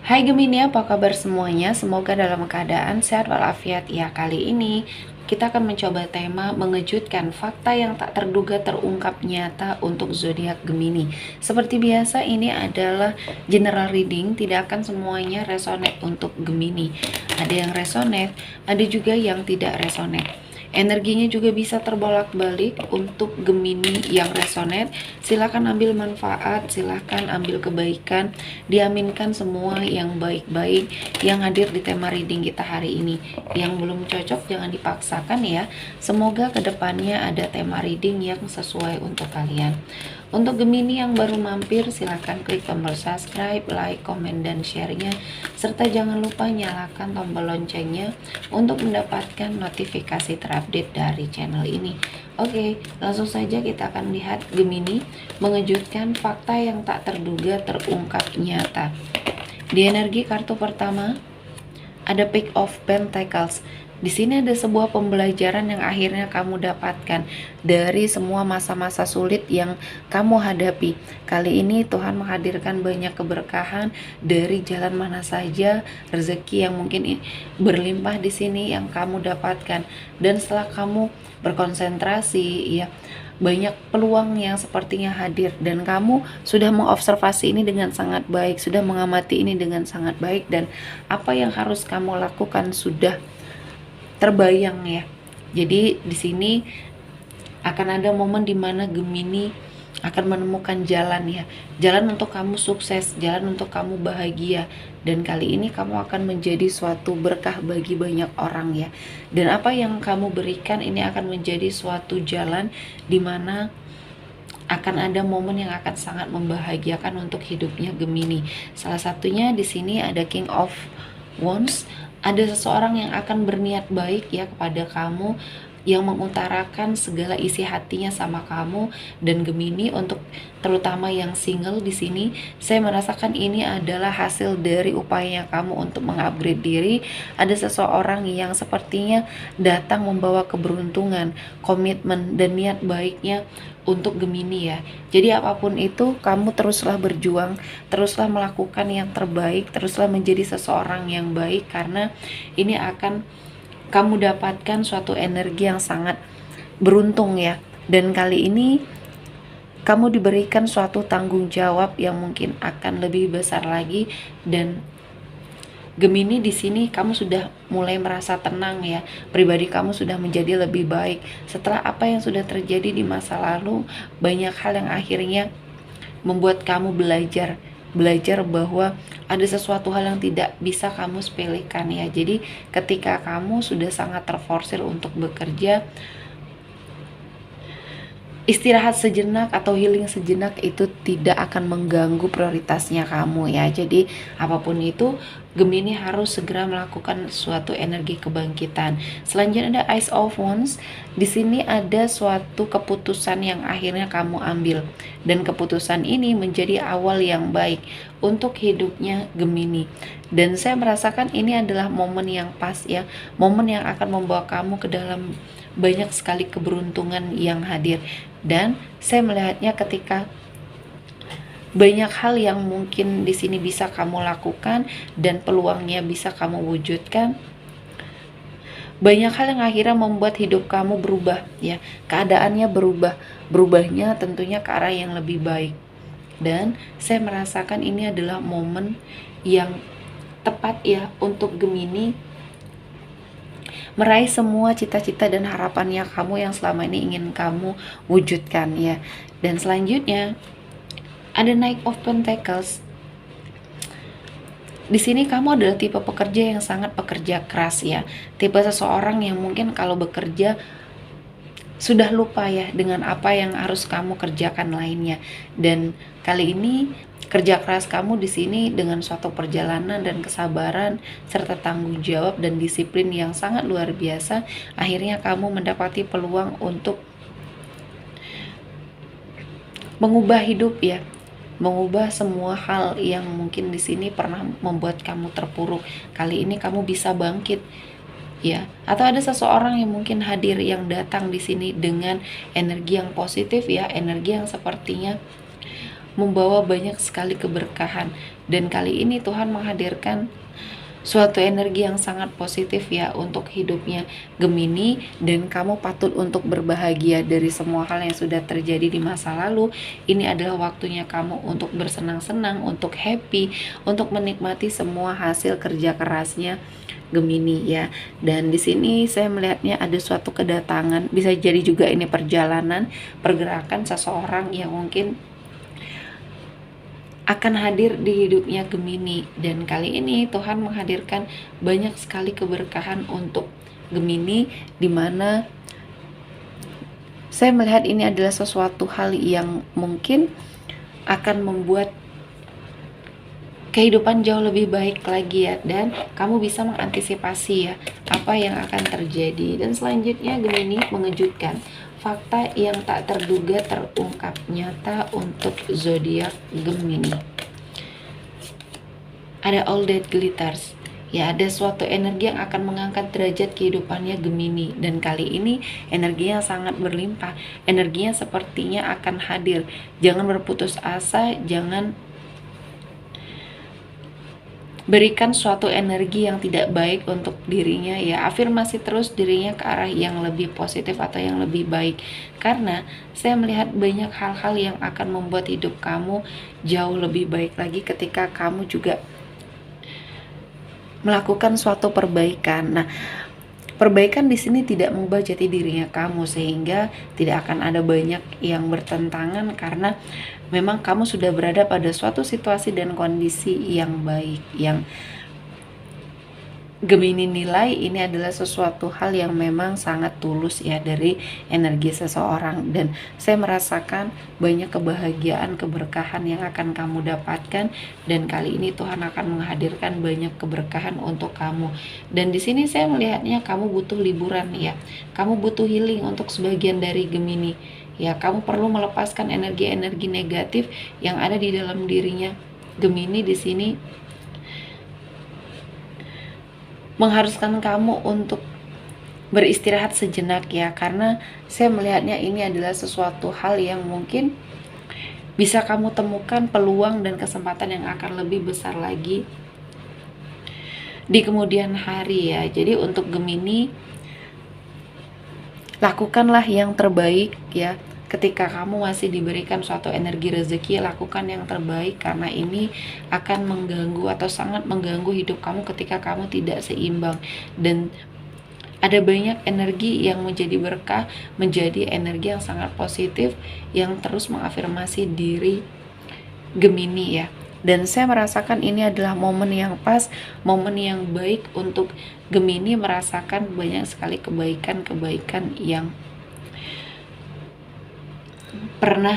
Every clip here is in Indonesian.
Hai Gemini, apa kabar semuanya? Semoga dalam keadaan sehat walafiat. Ya, kali ini kita akan mencoba tema mengejutkan, fakta yang tak terduga terungkap nyata untuk zodiak Gemini. Seperti biasa, ini adalah general reading, tidak akan semuanya resonate untuk Gemini. Ada yang resonate, ada juga yang tidak resonate. Energinya juga bisa terbolak-balik. Untuk Gemini yang resonate, silakan ambil manfaat, silakan ambil kebaikan, diaminkan semua yang baik-baik yang hadir di tema reading kita hari ini. Yang belum cocok jangan dipaksakan ya. Semoga kedepannya ada tema reading yang sesuai untuk kalian. Untuk Gemini yang baru mampir, silahkan klik tombol subscribe, like, komen, dan share-nya, serta jangan lupa nyalakan tombol loncengnya untuk mendapatkan notifikasi terupdate dari channel ini. Oke, langsung saja kita akan lihat Gemini mengejutkan, fakta yang tak terduga terungkap nyata. Di energi kartu pertama ada Page of Pentacles. Di sini ada sebuah pembelajaran yang akhirnya kamu dapatkan dari semua masa-masa sulit yang kamu hadapi. Kali ini Tuhan menghadirkan banyak keberkahan dari jalan mana saja, rezeki yang mungkin berlimpah di sini yang kamu dapatkan. Dan setelah kamu berkonsentrasi, ya, banyak peluang yang sepertinya hadir dan kamu sudah mengobservasi ini dengan sangat baik, sudah mengamati ini dengan sangat baik, dan apa yang harus kamu lakukan sudah terbayang ya. Jadi di sini akan ada momen dimana Gemini akan menemukan jalan ya, jalan untuk kamu sukses, jalan untuk kamu bahagia, dan kali ini kamu akan menjadi suatu berkah bagi banyak orang ya. Dan apa yang kamu berikan ini akan menjadi suatu jalan dimana akan ada momen yang akan sangat membahagiakan untuk hidupnya Gemini. Salah satunya di sini ada King of Wands. Ada seseorang yang akan berniat baik ya kepada kamu, yang mengutarakan segala isi hatinya sama kamu. Dan Gemini, untuk terutama yang single di sini, saya merasakan ini adalah hasil dari upaya kamu untuk mengupgrade diri. Ada seseorang yang sepertinya datang membawa keberuntungan, komitmen, dan niat baiknya untuk Gemini ya. Jadi apapun itu, kamu teruslah berjuang, teruslah melakukan yang terbaik, teruslah menjadi seseorang yang baik, karena ini akan kamu dapatkan suatu energi yang sangat beruntung ya. Dan kali ini kamu diberikan suatu tanggung jawab yang mungkin akan lebih besar lagi. Dan Gemini di sini kamu sudah mulai merasa tenang ya. Pribadi kamu sudah menjadi lebih baik setelah apa yang sudah terjadi di masa lalu. Banyak hal yang akhirnya membuat kamu belajar bahwa ada sesuatu hal yang tidak bisa kamu sepelekan ya. Jadi ketika kamu sudah sangat terforsir untuk bekerja, istirahat sejenak atau healing sejenak itu tidak akan mengganggu prioritasnya kamu ya. Jadi apapun itu, Gemini harus segera melakukan suatu energi kebangkitan. Selanjutnya ada Ace of Wands. Di sini ada suatu keputusan yang akhirnya kamu ambil, dan keputusan ini menjadi awal yang baik untuk hidupnya Gemini. Dan saya merasakan ini adalah momen yang pas ya, momen yang akan membawa kamu ke dalam banyak sekali keberuntungan yang hadir. Dan saya melihatnya ketika banyak hal yang mungkin di sini bisa kamu lakukan dan peluangnya bisa kamu wujudkan. Banyak hal yang akhirnya membuat hidup kamu berubah ya, keadaannya berubahnya tentunya ke arah yang lebih baik. Dan saya merasakan ini adalah momen yang tepat ya untuk Gemini meraih semua cita-cita dan harapannya kamu yang selama ini ingin kamu wujudkan ya. Dan selanjutnya ada Knight of Pentacles. Di sini kamu adalah tipe pekerja yang sangat pekerja keras ya. Tipe seseorang yang mungkin kalau bekerja sudah lupa ya dengan apa yang harus kamu kerjakan lainnya. Dan kali ini kerja keras kamu di sini dengan suatu perjalanan dan kesabaran serta tanggung jawab dan disiplin yang sangat luar biasa, akhirnya kamu mendapati peluang untuk mengubah hidup ya, mengubah semua hal yang mungkin di sini pernah membuat kamu terpuruk. Kali ini kamu bisa bangkit ya. Atau ada seseorang yang mungkin hadir yang datang di sini dengan energi yang positif ya, energi yang sepertinya membawa banyak sekali keberkahan. Dan kali ini Tuhan menghadirkan suatu energi yang sangat positif ya untuk hidupnya Gemini, dan kamu patut untuk berbahagia dari semua hal yang sudah terjadi di masa lalu. Ini adalah waktunya kamu untuk bersenang-senang, untuk happy, untuk menikmati semua hasil kerja kerasnya Gemini ya. Dan di sini saya melihatnya ada suatu kedatangan, bisa jadi juga ini perjalanan, pergerakan seseorang yang mungkin akan hadir di hidupnya Gemini. Dan kali ini Tuhan menghadirkan banyak sekali keberkahan untuk Gemini, dimana saya melihat ini adalah sesuatu hal yang mungkin akan membuat kehidupan jauh lebih baik lagi ya, dan kamu bisa mengantisipasi ya apa yang akan terjadi. Dan selanjutnya Gemini, mengejutkan, fakta yang tak terduga terungkap nyata untuk zodiak Gemini. Ada all that glitters. Ya, ada suatu energi yang akan mengangkat derajat kehidupannya Gemini, dan kali ini energinya sangat berlimpah. Energinya sepertinya akan hadir. Jangan berputus asa, jangan berikan suatu energi yang tidak baik untuk dirinya ya. Afirmasi terus dirinya ke arah yang lebih positif atau yang lebih baik, karena saya melihat banyak hal-hal yang akan membuat hidup kamu jauh lebih baik lagi ketika kamu juga melakukan suatu perbaikan. Nah, perbaikan di sini tidak mengubah jati dirinya kamu, sehingga tidak akan ada banyak yang bertentangan, karena memang kamu sudah berada pada suatu situasi dan kondisi yang baik, yang Gemini nilai ini adalah sesuatu hal yang memang sangat tulus ya dari energi seseorang. Dan saya merasakan banyak kebahagiaan, keberkahan yang akan kamu dapatkan, dan kali ini Tuhan akan menghadirkan banyak keberkahan untuk kamu. Dan di sini saya melihatnya kamu butuh liburan ya, kamu butuh healing untuk sebagian dari Gemini ya. Kamu perlu melepaskan energi-energi negatif yang ada di dalam dirinya Gemini. Di sini mengharuskan kamu untuk beristirahat sejenak ya, karena saya melihatnya ini adalah sesuatu hal yang mungkin bisa kamu temukan peluang dan kesempatan yang akan lebih besar lagi di kemudian hari ya. Jadi untuk Gemini, lakukanlah yang terbaik ya. Ketika kamu masih diberikan suatu energi rezeki, lakukan yang terbaik, karena ini akan mengganggu atau sangat mengganggu hidup kamu ketika kamu tidak seimbang. Dan ada banyak energi yang menjadi berkah, menjadi energi yang sangat positif, yang terus mengafirmasi diri Gemini ya. Dan saya merasakan ini adalah momen yang pas, momen yang baik untuk Gemini merasakan banyak sekali kebaikan-kebaikan yang pernah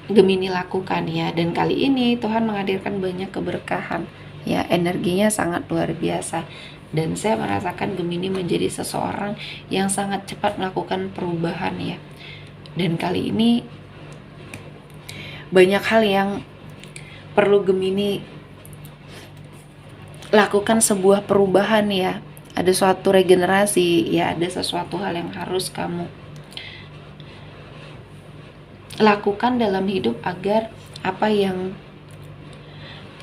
Gemini lakukan ya. Dan kali ini Tuhan menghadirkan banyak keberkahan ya, energinya sangat luar biasa. Dan saya merasakan Gemini menjadi seseorang yang sangat cepat melakukan perubahan ya. Dan kali ini banyak hal yang perlu Gemini lakukan, sebuah perubahan ya. Ada suatu regenerasi ya, ada sesuatu hal yang harus kamu lakukan dalam hidup agar apa yang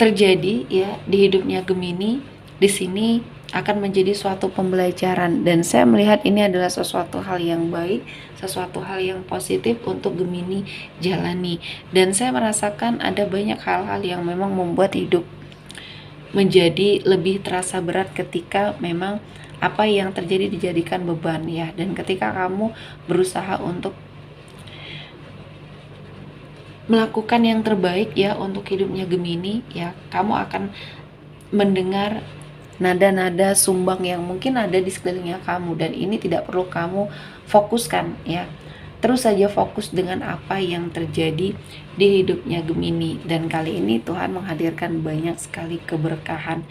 terjadi ya di hidupnya Gemini di sini akan menjadi suatu pembelajaran. Dan saya melihat ini adalah sesuatu hal yang baik, sesuatu hal yang positif untuk Gemini jalani. Dan saya merasakan ada banyak hal-hal yang memang membuat hidup menjadi lebih terasa berat ketika memang apa yang terjadi dijadikan beban ya. Dan ketika kamu berusaha untuk melakukan yang terbaik ya untuk hidupnya Gemini ya, kamu akan mendengar nada-nada sumbang yang mungkin ada di sekelilingnya kamu, dan ini tidak perlu kamu fokuskan ya. Terus saja fokus dengan apa yang terjadi di hidupnya Gemini. Dan kali ini Tuhan menghadirkan banyak sekali keberkahan.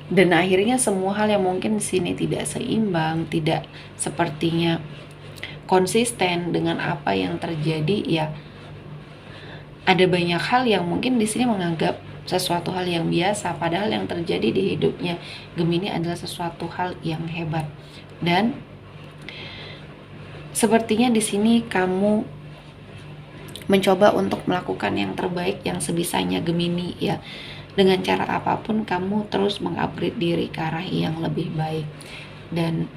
Dan akhirnya semua hal yang mungkin di sini tidak seimbang, tidak sepertinya konsisten dengan apa yang terjadi ya. Ada banyak hal yang mungkin di sini menganggap sesuatu hal yang biasa, padahal yang terjadi di hidupnya Gemini adalah sesuatu hal yang hebat. Dan Sepertinya di sini kamu mencoba untuk melakukan yang terbaik yang sebisanya Gemini ya. Dengan cara apapun kamu terus mengupgrade diri ke arah yang lebih baik. Dan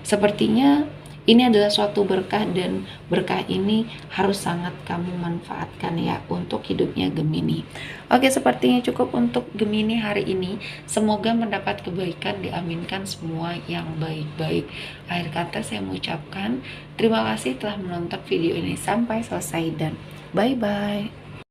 sepertinya ini adalah suatu berkah, dan berkah ini harus sangat kamu manfaatkan ya untuk hidupnya Gemini. Oke, sepertinya cukup untuk Gemini hari ini. Semoga mendapat kebaikan, diaminkan semua yang baik-baik. Akhir kata saya mengucapkan terima kasih telah menonton video ini sampai selesai, dan bye-bye.